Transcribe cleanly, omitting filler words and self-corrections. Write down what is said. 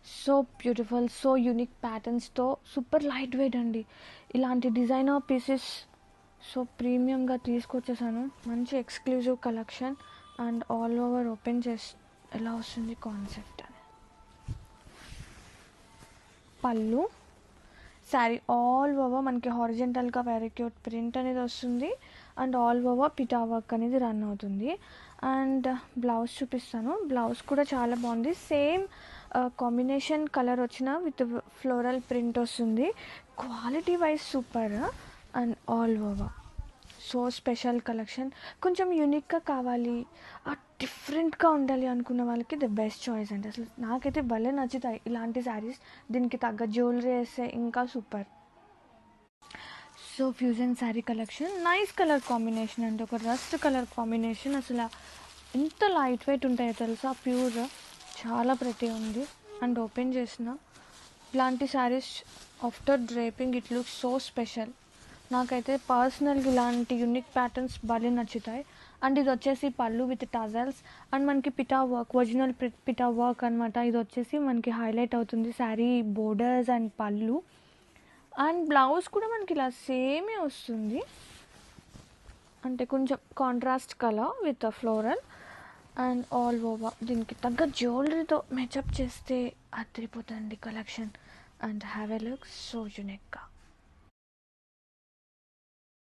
So beautiful, so unique ప్యాటర్న్స్తో, super lightweight అండి. ఇలాంటి డిజైనర్ పీసెస్ సో ప్రీమియంగా తీసుకొచ్చేసాను. మంచి exclusive collection. And all over open చేసి ఎలా వస్తుంది కాన్సెప్ట్ అని. పళ్ళు, శారీ ఆల్ ఓవర్ మనకి హారిజెంటల్గా వెరీ క్యూట్ ప్రింట్ అనేది వస్తుంది. అండ్ ఆల్ ఓవర్ పిటా వర్క్ అనేది రన్ అవుతుంది. అండ్ బ్లౌజ్ చూపిస్తాను. బ్లౌజ్ కూడా చాలా బాగుంది. సేమ్ కాంబినేషన్ కలర్ వచ్చిన విత్ ఫ్లోరల్ ప్రింట్ వస్తుంది. Quality wise super. And all over so special collection. కొంచెం యూనిక్గా కావాలి, డిఫరెంట్గా ఉండాలి అనుకున్న వాళ్ళకి ద బెస్ట్ చాయిస్ అండి. అసలు నాకైతే భలే నచ్చుతాయి ఇలాంటి శారీస్. దీనికి తగ్గ జ్యువెలరీ వేస్తే ఇంకా super. So fusion sari collection, nice colour combination అండి. ఒక రస్ట్ కలర్ కాంబినేషన్. అసలు ఎంత లైట్ వెయిట్ ఉంటాయో తెలుసా, ప్యూర్, చాలా ప్రతి ఉంది. అండ్ ఓపెన్ చేసిన ఇలాంటి saris after draping it looks so special. నాకైతే పర్సనల్గా ఇలాంటి యూనిక్ ప్యాటర్న్స్ భలే నచ్చుతాయి. అండ్ ఇది వచ్చేసి పళ్ళు విత్ టజల్స్. అండ్ మనకి పిటా వర్క్, ఒరిజినల్ పిటా వర్క్ అనమాట. ఇది వచ్చేసి మనకి హైలైట్ అవుతుంది శారీ బోర్డర్స్ అండ్ పళ్ళు. అండ్ బ్లౌజ్ కూడా మనకి ఇలా సేమే వస్తుంది, అంటే కొంచెం contrast colour with floral. And all over దీనికి తగ్గ జ్యువెలరీతో మేచప్ చేస్తే అదిరిపోతుంది collection. And have a look so యూనిక్గా.